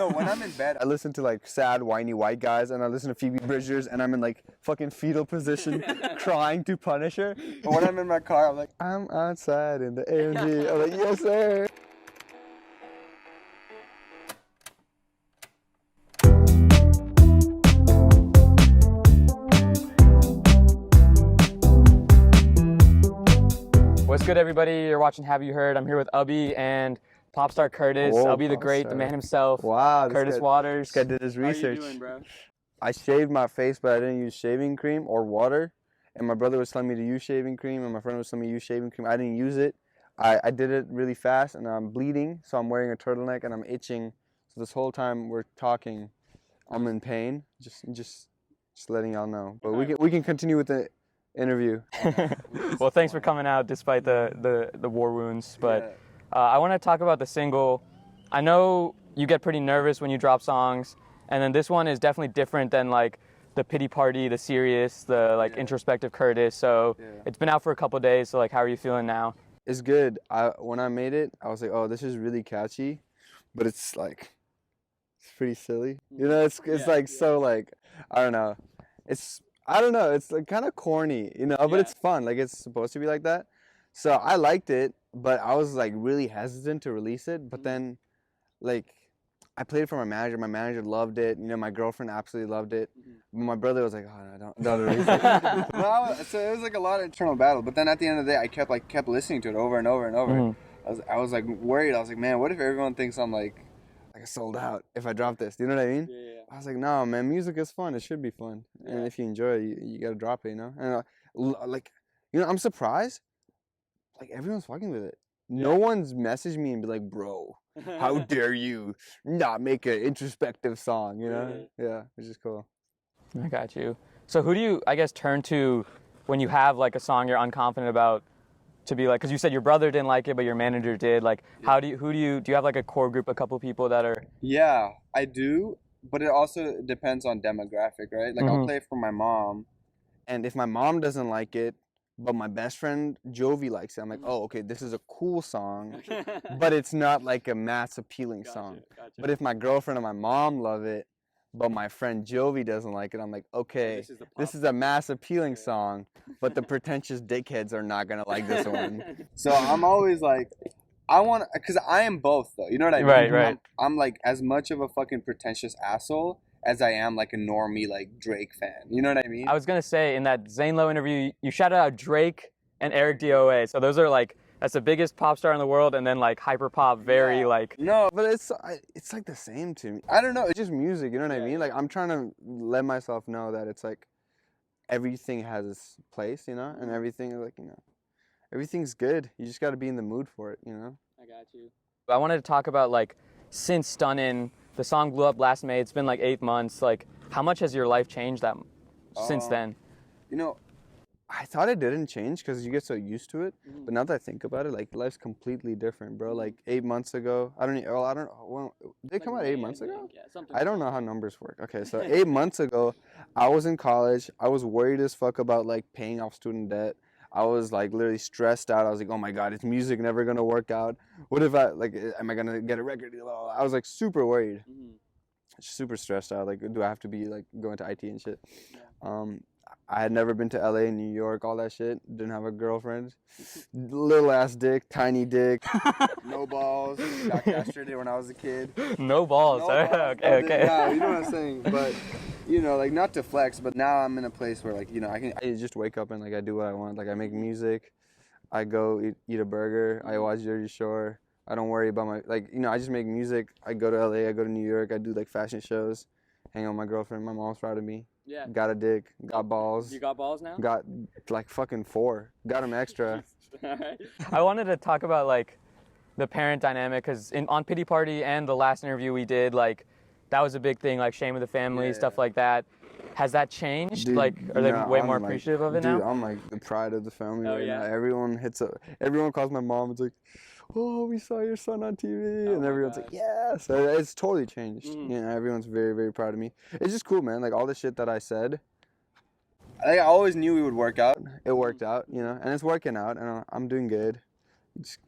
No, when I'm in bed, I listen to like sad, whiny white guys, and I listen to Phoebe Bridgers, and I'm in like fucking fetal position, crying to Punisher. But when I'm in my car, I'm like, I'm outside in the AMG. I'm like, yes, sir. What's good, everybody? You're watching Have You Heard? I'm here with Abhi and pop star Curtis. Whoa, Abhi the Great, the man himself. Wow, Curtis Waters. This guy did his research. How you doing, bro? I shaved my face, but I didn't use shaving cream or water. And my brother was telling me to use shaving cream, and my friend was telling me to use shaving cream. I didn't use it. I did it really fast, and I'm bleeding, so I'm wearing a turtleneck, and I'm itching. So this whole time we're talking, I'm in pain. Just letting y'all know. But we can continue with the interview. Well, thanks for coming out despite the war wounds. But I want to talk about the single. I know you get pretty nervous when you drop songs, and then this one is definitely different than like the pity party, the serious, the like introspective Curtis. So it's been out for a couple of days. So like, how are you feeling now? It's good. When I made it, I was like, oh, this is really catchy, but it's like, it's pretty silly. You know, it's like so like, I don't know. It's like kind of corny, you know, but it's fun. Like it's supposed to be like that. So I liked it, but I was like really hesitant to release it. But then, like, I played it for my manager. My manager loved it. You know, my girlfriend absolutely loved it. But my brother was like, "Oh no, don't release it." Well, so it was like a lot of internal battle. But then at the end of the day, I kept listening to it over and over and over. I was like worried. I was like, man, what if everyone thinks I'm like sold out if I drop this? You know what I mean? Yeah. I was like, no, man, music is fun. It should be fun. And if you enjoy it, you gotta drop it. You know? And like, you know, I'm surprised. Like everyone's fucking with it. No one's messaged me and be like, bro, how dare you not make an introspective song, you know? Yeah, which is cool. I got you. So who do you, I guess, turn to when you have like a song you're unconfident about to be like, because you said your brother didn't like it, but your manager did. Like, do you have like a core group, a couple people that are? Yeah, I do, but it also depends on demographic, right? Like I'll play it for my mom, and if my mom doesn't like it, but my best friend Jovi likes it, I'm like, oh, okay, this is a cool song, but it's not like a mass appealing song. Gotcha. But if my girlfriend and my mom love it, but my friend Jovi doesn't like it, I'm like, okay, this is a mass appealing song, but the pretentious dickheads are not gonna like this one. So I'm always like, because I am both though, you know what I mean? Right. I'm like as much of a fucking pretentious asshole as I am like a normie like Drake fan. You know what I mean? I was gonna say in that Zane Lowe interview, you shouted out Drake and Ericdoa. So those are like, that's the biggest pop star in the world, and then like hyper pop, very like. No, but it's like the same to me. I don't know. It's just music. You know what I mean? Like I'm trying to let myself know that it's like everything has its place, you know, and everything like everything's good. You just got to be in the mood for it, you know. I got you. I wanted to talk about like since Stunnin, the song blew up last May. It's been like 8 months. Like, how much has your life changed since then? You know, I thought it didn't change because you get so used to it. But now that I think about it, like life's completely different, bro. Like 8 months ago, I don't know. Did it come out 8 months ago? Yeah, something. I don't know how numbers work. Okay, so 8 months ago, I was in college. I was worried as fuck about like paying off student debt. I was like literally stressed out. I was like, oh my God, is music never gonna work out? What if am I gonna get a record deal? I was like super worried, super stressed out. Like, do I have to be like going to IT and shit? I had never been to LA, New York, all that shit. Didn't have a girlfriend. Little ass dick, tiny dick, no balls. Got castrated when I was a kid. No balls. Okay. Yeah, you know what I'm saying. But you know, like not to flex, but now I'm in a place where like, you know, I just wake up and like I do what I want. Like I make music, I go eat a burger, I watch Jersey Shore. I don't worry about I just make music. I go to LA, I go to New York, I do like fashion shows, hang out with my girlfriend. My mom's proud of me. Yeah. Got a dick, got balls. You got balls now? Got like fucking 4. Got them extra. I wanted to talk about like the parent dynamic because on Pity Party and the last interview we did, like that was a big thing, like shame of the family, stuff like that. Has that changed? Dude, like, are they way more appreciative of it now? Dude, I'm like the pride of the family right now. Everyone calls my mom. It's like, oh, we saw your son on TV, and everyone's like, yeah. So it's totally changed. You know, everyone's very, very proud of me. It's just cool, man. Like all the shit that I said, I always knew we would work out. It worked out, you know, and it's working out, and I'm doing good. Just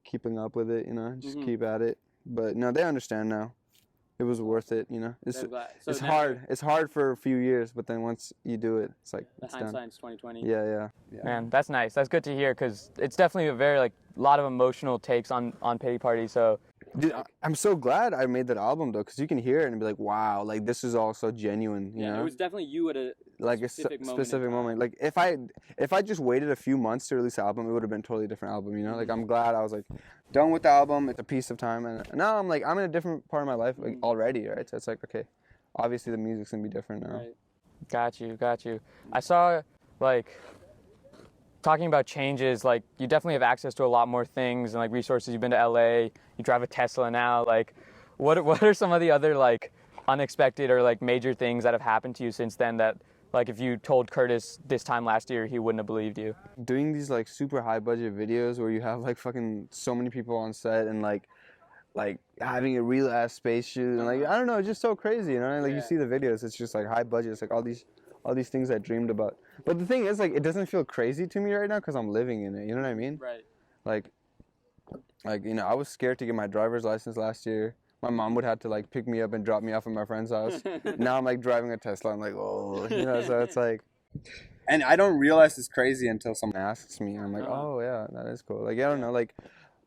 keeping up with it, you know, just keep at it. But no, they understand now. it was worth it. You know, So it's now hard. It's hard for a few years, but then once you do it, it's like The it's done. hindsight's 2020. Yeah. Man, that's nice. That's good to hear because it's definitely a very like lot of emotional takes on Pity Party. So Dude, I'm so glad I made that album though, because you can hear it and be like, wow, like this is all so genuine. You know? It was definitely you at a like specific moment. Like if I just waited a few months to release the album, it would have been a totally different album. You know, like I'm glad I was like done with the album. It's a piece of time, and now I'm like I'm in a different part of my life like already, right? So it's like okay, obviously the music's gonna be different now. Right. got you. I saw like talking about changes, like you definitely have access to a lot more things and like resources. You've been to LA, you drive a Tesla now. Like what are some of the other like unexpected or like major things that have happened to you since then that like if you told Curtis this time last year, he wouldn't have believed you? Doing these like super high budget videos where you have like fucking so many people on set and like having a real ass space shoot and like I don't know, it's just so crazy, you know? Like you see the videos, it's just like high budget, it's like all these things I dreamed about. But the thing is, like, it doesn't feel crazy to me right now because I'm living in it. You know what I mean? Right. Like, you know, I was scared to get my driver's license last year. My mom would have to like pick me up and drop me off at my friend's house. Now I'm like driving a Tesla. I'm like, oh, you know. So it's like, and I don't realize it's crazy until someone asks me. I'm like, oh yeah, that is cool. Like I don't know, like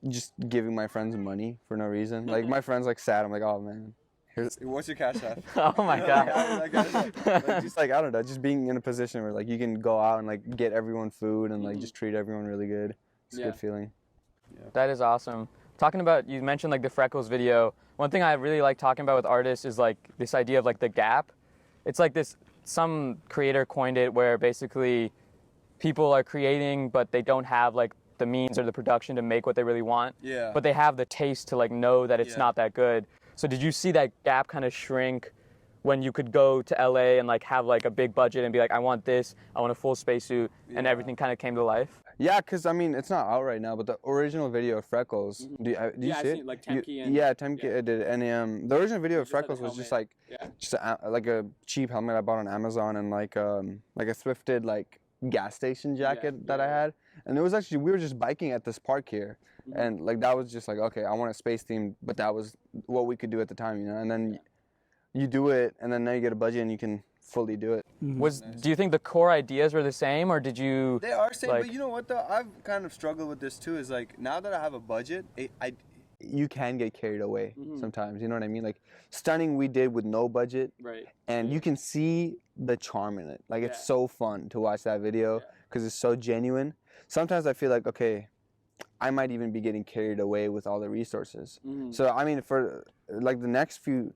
just giving my friends money for no reason. Like my friend's like sad. I'm like, oh man. What's your cash app? Oh my god. Like, just like I don't know, just being in a position where like you can go out and like get everyone food and like just treat everyone really good. It's a good feeling. Yeah. That is awesome. Talking about, you mentioned like the freckles video. One thing I really like talking about with artists is like this idea of like the gap. It's like this, some creator coined it where basically people are creating but they don't have like the means or the production to make what they really want. Yeah. But they have the taste to like know that it's not that good. So did you see that gap kind of shrink when you could go to LA and like have like a big budget and be like, I want this, I want a full spacesuit, and everything kind of came to life? Yeah, because I mean, it's not out right now, but the original video of Freckles, do you see I've it? seen, like Temke and Temke did it. And the original video of Freckles was just like, like a cheap helmet I bought on Amazon and like a thrifted like gas station jacket that I had. And it was actually, we were just biking at this park here. And like that was just like, okay, I want a space theme, but that was what we could do at the time, you know. And then you do it, and then now you get a budget and you can fully do it. Do you think the core ideas were the same, or did you? They are same, like, but you know what though? I've kind of struggled with this too. Is like now that I have a budget, you can get carried away sometimes. You know what I mean? Like Stunning, we did with no budget, right? And you can see the charm in it. Like it's so fun to watch that video because it's so genuine. Sometimes I feel like okay, I might even be getting carried away with all the resources. So I mean, for like the next few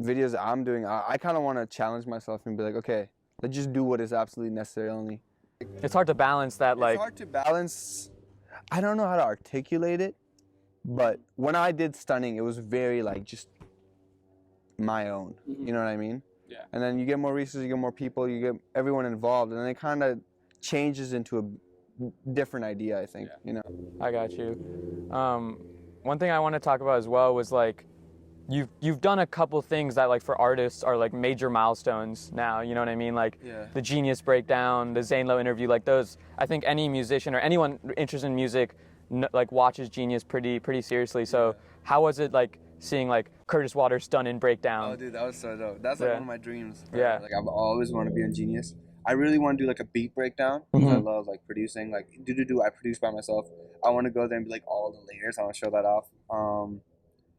videos that I'm doing, I kind of want to challenge myself and be like, okay, let's just do what is absolutely necessary only. It's hard to balance that. Like, it's hard to balance. I don't know how to articulate it, but when I did Stunning, it was very like just my own. You know what I mean? Yeah. And then you get more resources, you get more people, you get everyone involved, and then it kind of changes into a different idea, I think. You know. I got you. One thing I want to talk about as well was like, you've done a couple things that like for artists are like major milestones now. You know what I mean? Like the Genius Breakdown, the Zane Lowe interview, like those. I think any musician or anyone interested in music, like watches Genius pretty seriously. So how was it like seeing like Curtis Waters' Stunnin Breakdown? Oh, dude, that was so dope. That's like one of my dreams. Bro. Yeah. Like I've always wanted to be on Genius. I really want to do like a beat breakdown because I love like producing. Like Doodoodoo, I produce by myself. I want to go there and be like all the layers. I want to show that off.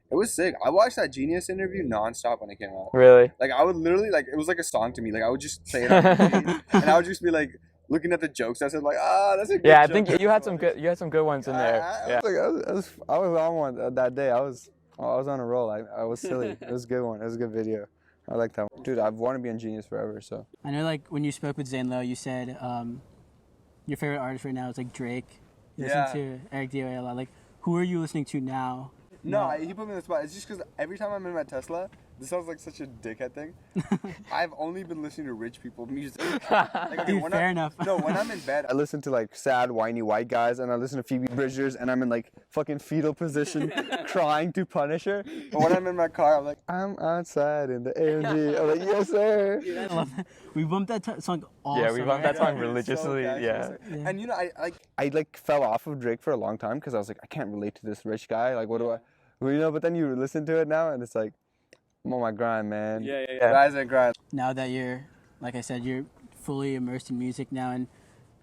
It was sick. I watched that Genius interview nonstop when it came out. Really? Like I would literally like it was like a song to me. Like I would just say it on repeat, and I would just be like looking at the jokes. I said like, that's a good I joke. think you had some good ones in there. I was on one that day. I was on a roll. I was silly. It was a good one. It was a good video. I like that one. Dude, I've wanted to be on Genius forever, so. I know, like, when you spoke with Zane Lowe, you said your favorite artist right now is, like, Drake. You listen to Ericdoa a lot. Like, who are you listening to now? No, he put me in the spot. It's just because every time I'm in my Tesla, this sounds like such a dickhead thing. I've only been listening to rich people music. Like, okay, Dude, fair enough. No, when I'm in bed, I listen to like sad, whiny white guys, and I listen to Phoebe Bridgers, and I'm in like fucking fetal position, crying to Punisher. But when I'm in my car, I'm like, I'm outside in the AMG. I'm like, yes, sir. Dude, I love that. We bumped that song all Yeah, we bumped that song so religiously. casual. And you know, I fell off of Drake for a long time because I was like, I can't relate to this rich guy. Like, what do I, you know? But then you listen to it now, and it's like, I'm on my grind, man. Yeah. Rise and grind. Now that you're, like I said, you're fully immersed in music now, and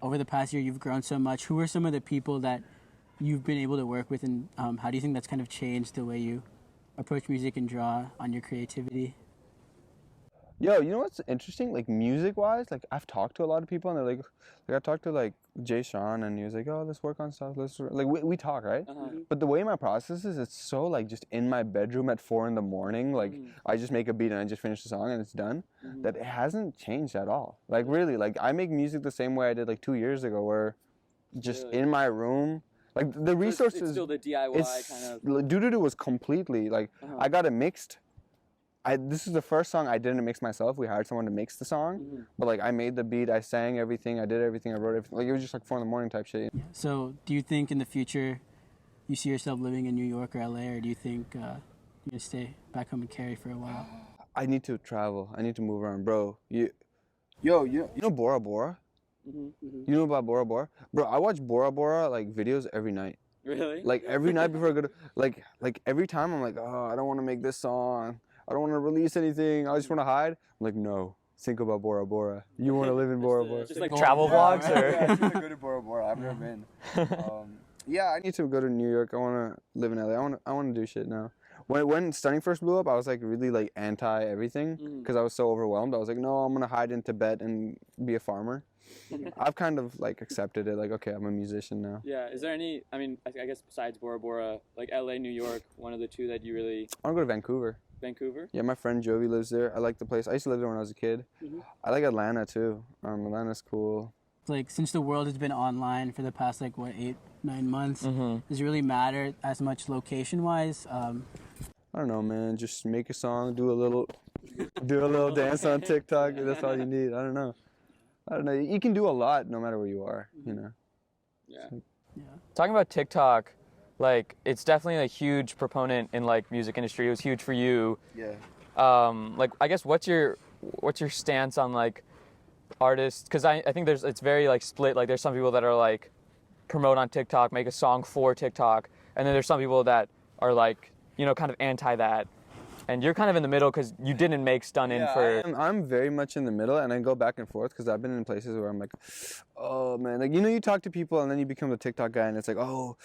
over the past year you've grown so much. Who are some of the people that you've been able to work with, and how do you think that's kind of changed the way you approach music and draw on your creativity? Yo, you know what's interesting? Like music-wise, like I've talked to a lot of people, and they're like I talked to like Jay Sean, and he was like, "Oh, let's work on stuff. Like we talk, right?" But the way my process is, it's so like just in my bedroom at 4 a.m. Like I just make a beat and I just finish the song and it's done. That it hasn't changed at all. Like really, like I make music the same way I did like 2 years ago, where just in my room. Like the resources. It's still the DIY kind of. Doodoodoo was completely like I got it mixed. This is the first song I didn't mix myself. We hired someone to mix the song, but like I made the beat, I sang everything, I did everything, I wrote everything. Like it was just like 4 a.m. type shit. So, do you think in the future you see yourself living in New York or LA, or do you think you're gonna stay back home in Cary for a while? I need to travel. I need to move around, bro. You know Bora Bora? You know about Bora Bora? Bro, I watch Bora Bora like videos every night. Really? Like every night before I go to like every time I'm like, oh, I don't want to make this song. I don't want to release anything. I just want to hide. I'm like, no. Think about Bora Bora. You want to live in Bora Bora. Just like travel vlogs, or? Yeah, I just want to go to Bora Bora. I've never been. Yeah, I need to go to New York. I want to live in LA. I want to do shit now. When Stunning first blew up, I was like really like anti everything because I was so overwhelmed. I was like, no, I'm gonna hide in Tibet and be a farmer. I've kind of like accepted it. Like, okay, I'm a musician now. Yeah. Is there any? I mean, I guess besides Bora Bora, like LA, New York, one of the two that you really. I want to go to Vancouver. Vancouver? Yeah, my friend Jovi lives there. I like the place. I used to live there when I was a kid. I like Atlanta too. Atlanta's cool. Like since the world has been online for the past like what 8-9 months, does it really matter as much location wise? I don't know, man. Just make a song, do a little dance on TikTok. That's all you need. I don't know. You can do a lot no matter where you are. You know. Yeah. Talking about TikTok, like it's definitely a huge proponent in like music industry. It was huge for you. Yeah. Like I guess what's your stance on like artists? Because I think it's very like split. Like there's some people that are like promote on TikTok, make a song for TikTok, and then there's some people that are like kind of anti that. And you're kind of in the middle because you didn't make Stunnin for. I'm very much in the middle, and I go back and forth because I've been in places where I'm like, oh man, like you talk to people and then you become the TikTok guy, and it's like, oh,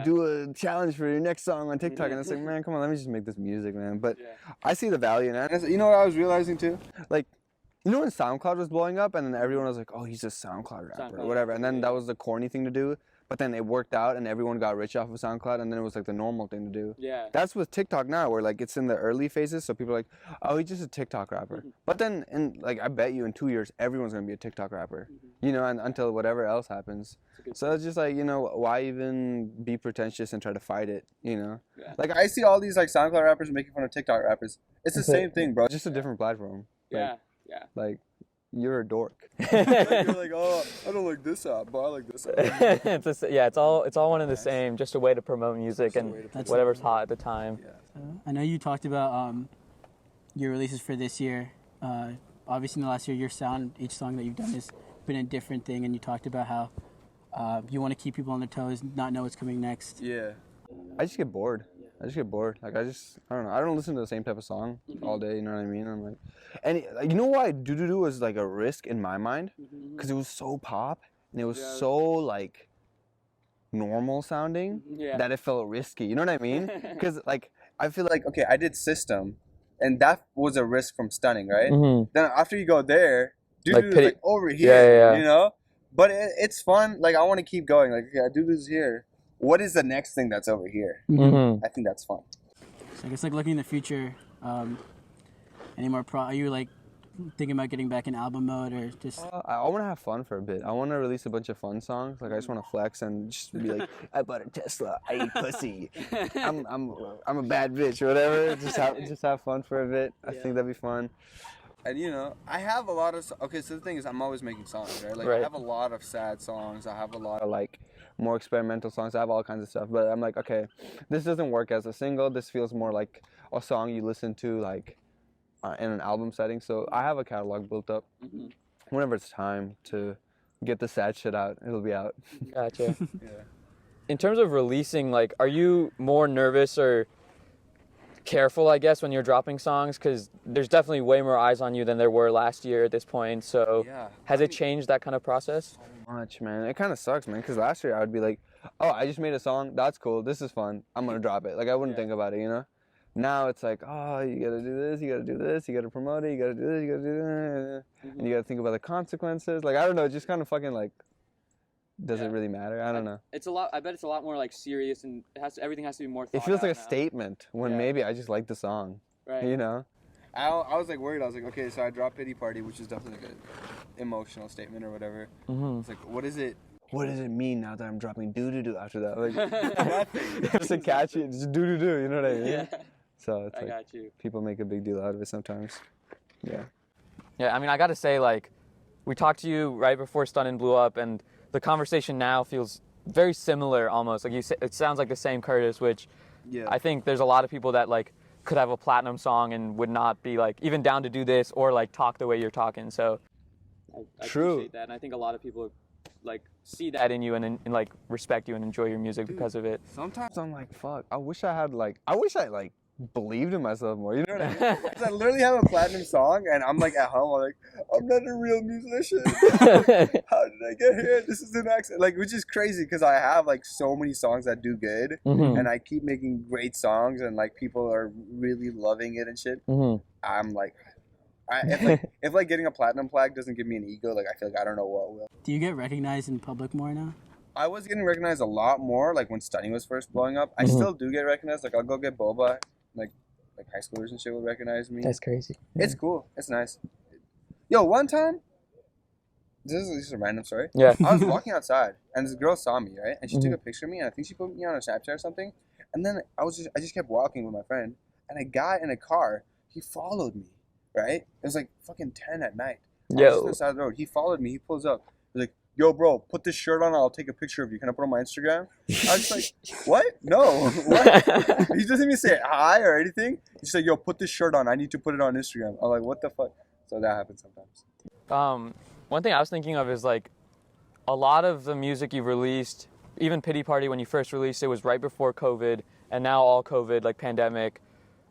do a challenge for your next song on TikTok, and it's like, man, come on, let me just make this music, man. But I see the value in it. And you know what I was realizing too, like. You know when SoundCloud was blowing up, and then everyone was like, oh, he's a SoundCloud rapper or whatever, and then that was the corny thing to do. But then it worked out, and everyone got rich off of SoundCloud, and then it was like the normal thing to do. Yeah. That's with TikTok now, where like it's in the early phases, so people are like, oh, he's just a TikTok rapper. But then, I bet you in 2 years, everyone's gonna be a TikTok rapper, and until whatever else happens. So it's just like, why even be pretentious and try to fight it, Yeah. Like I see all these like SoundCloud rappers making fun of TikTok rappers. It's the same thing, bro. It's just a different platform. Yeah. Yeah. Like, you're a dork. You're like, oh, I don't like this app, but I like this app. It's all one and the same. Just a way to promote music and whatever's hot at the time. Yeah. I know you talked about your releases for this year. Obviously, in the last year, each song that you've done has been a different thing, and you talked about how you want to keep people on their toes, not know what's coming next. Yeah. I just get bored. Like I don't know. I don't listen to the same type of song all day. You know what I mean? I'm like, and you know why Doodoodoo was like a risk in my mind? Because it was so pop and it was so like normal sounding that it felt risky. You know what I mean? Because like I feel like okay, I did System, and that was a risk from Stunning, right? Then after you go there, Doodoo's like over here, But it's fun. Like I want to keep going. Like Doodoo's here. What is the next thing that's over here? I think that's fun. So I guess like looking in the future, any more are you like thinking about getting back in album mode or just? I want to have fun for a bit. I want to release a bunch of fun songs. Like I just want to flex and just be like, I bought a Tesla, I eat pussy, I'm a bad bitch or whatever. Just have fun for a bit. I think that'd be fun. And I have a lot of so the thing is I'm always making songs, right? Like I have a lot of sad songs. I have a lot of like more experimental songs. I have all kinds of stuff. But I'm like, okay, this doesn't work as a single. This feels more like a song you listen to like in an album setting. So I have a catalog built up. Whenever it's time to get the sad shit out, it'll be out. Gotcha. In terms of releasing, like, are you more nervous or careful, I guess, when you're dropping songs? Because there's definitely way more eyes on you than there were last year at this point. So has it changed that kind of process? So much, man. It kind of sucks, man, because last year I would be like, oh, I just made a song. That's cool. This is fun. I'm going to drop it. Like, I wouldn't think about it, you know? Now it's like, oh, you got to do this, you got to do this, you got to promote it, you got to do this, you got to do that. And you got to think about the consequences. Like, I don't know, just kind of fucking like, does it really matter? I don't know. It's a lot. I bet it's a lot more like serious, and everything has to be more. It feels like a statement when maybe I just like the song. Right. You know. I was like worried. I was like, okay, so I dropped Pity Party, which is definitely like an emotional statement or whatever. It's like, what is it? What does it mean now that I'm dropping Doodoodoo after that? Like nothing. It's a catchy. It's Doodoodoo. You know what I mean? Yeah. So it's I like got you. people make a big deal out of it sometimes. Yeah. Yeah, I mean, I got to say, like, we talked to you right before Stunnin blew up, and the conversation now feels very similar almost. Like, it sounds like the same Curtis, which I think there's a lot of people that, like, could have a platinum song and would not be, like, even down to do this or, like, talk the way you're talking. So I appreciate that, and I think a lot of people, like, see that in you and like, respect you and enjoy your music because of it. Sometimes I'm like, fuck, I wish I believed in myself more, you know what I mean? 'Cause I literally have a platinum song and I'm like at home, I'm like, I'm not a real musician. How did I get here? This is an accident. Like, which is crazy because I have like so many songs that do good and I keep making great songs and like people are really loving it and shit. I'm like, if getting a platinum plaque doesn't give me an ego, like I feel like I don't know what will. Do you get recognized in public more now? I was getting recognized a lot more, like when Stunning was first blowing up. I still do get recognized. Like I'll go get boba, like high schoolers and shit will recognize me. That's crazy. It's cool. It's nice. Yo, one time, this is just a random story. Yeah. I was walking outside and this girl saw me, right? And she took a picture of me and I think she put me on a Snapchat or something. And then I just kept walking with my friend and a guy in a car, he followed me, right? It was like fucking 10 at night. I was just on the side of the road. He followed me. He pulls up. He's like, yo, bro, put this shirt on. I'll take a picture of you. Can I put it on my Instagram? I was like, what? No. What? He doesn't even say hi or anything. He's like, yo, put this shirt on. I need to put it on Instagram. I'm like, what the fuck? So that happens sometimes. One thing I was thinking of is, like, a lot of the music you've released, even Pity Party when you first released it was right before COVID, and now all COVID, like pandemic.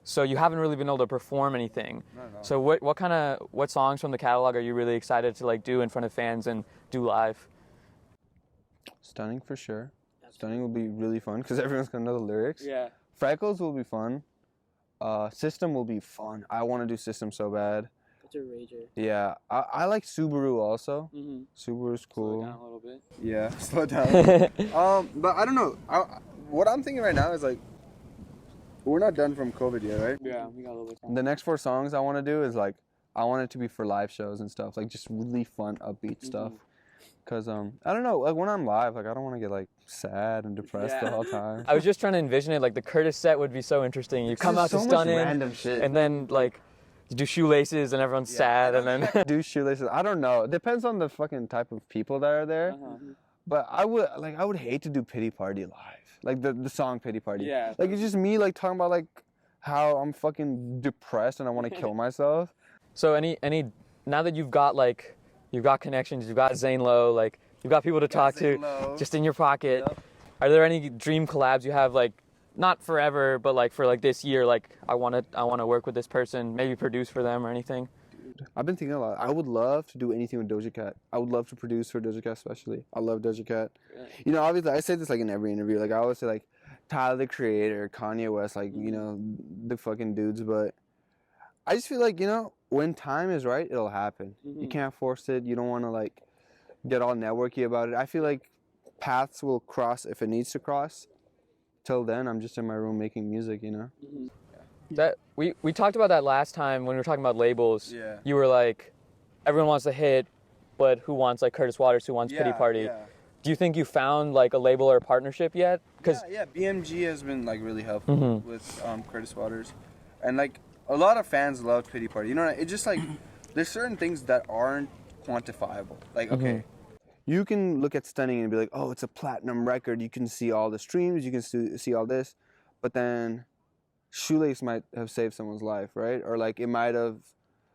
So you haven't really been able to perform anything. No. So what songs from the catalog are you really excited to like do in front of fans and do live? Stunning for sure. Stunning will be really fun because everyone's gonna know the lyrics. Yeah. Freckles will be fun. System will be fun. I want to do System so bad. That's a rager. Yeah, I like Subaru also. Subaru's cool. Slow down a little bit. Yeah, slow down. But I don't know. What I'm thinking right now is like, we're not done from COVID yet, right? Yeah, we got a little bit of time. The next 4 songs I want to do is like, I want it to be for live shows and stuff, like just really fun, upbeat stuff. Cause I don't know, like when I'm live, like I don't want to get like sad and depressed the whole time. I was just trying to envision it, like the Curtis set would be so interesting. You come out to Stunnin, random shit, and then like you do shoelaces and everyone's sad, and then do shoelaces. I don't know. It depends on the fucking type of people that are there. But I would hate to do Pity Party live. Like the song Pity Party. Yeah. Like it's just me like talking about like how I'm fucking depressed and I want to kill myself. So any now that you've got connections, you've got Zane Lowe, like you've got people to talk to just in your pocket. Yep. Are there any dream collabs you have, like not forever, but like for like this year, like I want to work with this person, maybe produce for them or anything? I've been thinking a lot. I would love to do anything with Doja Cat. I would love to produce for Doja Cat especially. I love Doja Cat. Yeah. You know, obviously I say this like in every interview. Like I always say like Tyler the Creator, Kanye West, like, you know, the fucking dudes. But I just feel like, you know, when time is right, it'll happen. You can't force it. You don't want to like get all networky about it. I feel like paths will cross if it needs to cross. Till then, I'm just in my room making music, you know? That we talked about that last time when we were talking about labels. Yeah. You were like, everyone wants a hit, but who wants like Curtis Waters? Who wants Pity Party? Yeah. Do you think you found like a label or a partnership yet? Yeah, BMG has been like really helpful with Curtis Waters, and like a lot of fans love Pity Party. You know, it just like there's certain things that aren't quantifiable. Like okay, you can look at Stunning and be like, oh, it's a platinum record. You can see all the streams. You can see all this, but then Shoelace might have saved someone's life, right? Or like it might have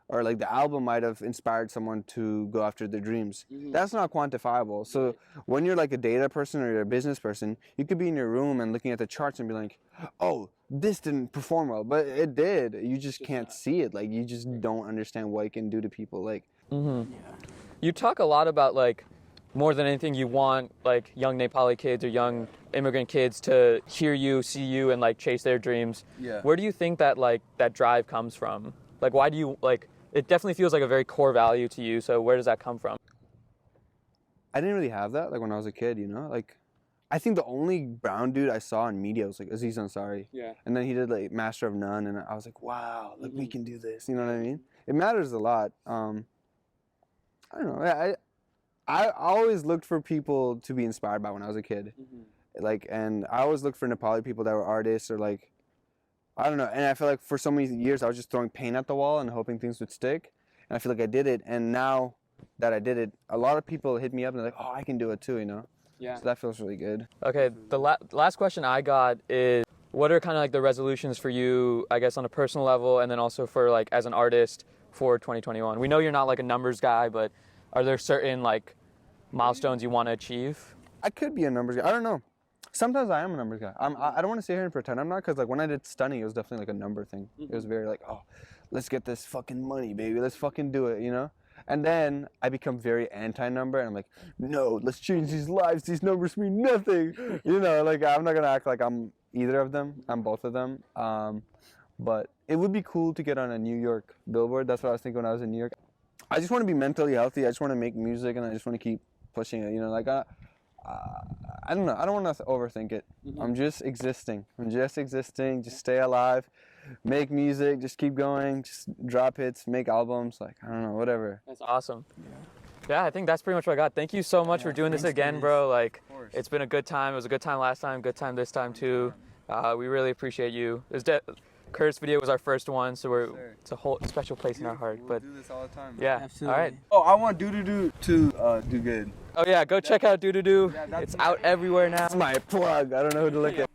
or like the album might have inspired someone to go after their dreams. That's not quantifiable. So when you're like a data person or you're a business person, you could be in your room and looking at the charts and be like, oh, this didn't perform well, but it did. You just can't see it. Like, you just don't understand what it can do to people. Like, You talk a lot about, like, more than anything, you want like young Nepali kids or young immigrant kids to hear you, see you, and like chase their dreams. Yeah. Where do you think that like that drive comes from? Like, why do you like? It definitely feels like a very core value to you. So where does that come from? I didn't really have that like when I was a kid, you know? Like, I think the only brown dude I saw in media was like Aziz Ansari. Yeah. And then he did like Master of None, and I was like, wow, like we can do this. You know what I mean? It matters a lot. I don't know. I always looked for people to be inspired by when I was a kid. Like, and I always looked for Nepali people that were artists or like, I don't know. And I feel like for so many years I was just throwing paint at the wall and hoping things would stick. And I feel like I did it. And now that I did it, a lot of people hit me up and they're like, oh, I can do it too, you know? Yeah. So that feels really good. Okay, the last question I got is, what are kind of like the resolutions for you, I guess, on a personal level, and then also for like as an artist for 2021? We know you're not like a numbers guy, but are there certain like milestones you want to achieve? I could be a numbers guy. I don't know. Sometimes I am a numbers guy. I don't want to sit here and pretend I'm not, because like when I did Stunning, it was definitely like a number thing. It was very like, oh, let's get this fucking money, baby. Let's fucking do it, you know? And then I become very anti-number, and I'm like, no, let's change these lives. These numbers mean nothing. You know, like I'm not gonna act like I'm either of them. I'm both of them. But it would be cool to get on a New York billboard. That's what I was thinking when I was in New York. I just want to be mentally healthy. I just want to make music, and I just want to keep pushing it. You know, like I don't know. I don't want to overthink it. I'm just existing. Just stay alive. Make music, just keep going, just drop hits, make albums, like, I don't know, whatever. That's awesome. Yeah, I think that's pretty much what I got. Thank you so much for doing this again, bro. Like, it's been a good time. It was a good time last time, good time this time too. We really appreciate you. Kurt's video was our first one, so it's a whole special place in our heart. We'll But do this all the time. yeah, Absolutely. all right. Oh, I want Doodoodoo to do good. Oh yeah, go check out Doodoodoo. It's out everywhere now. That's my plug. I don't know who to look at.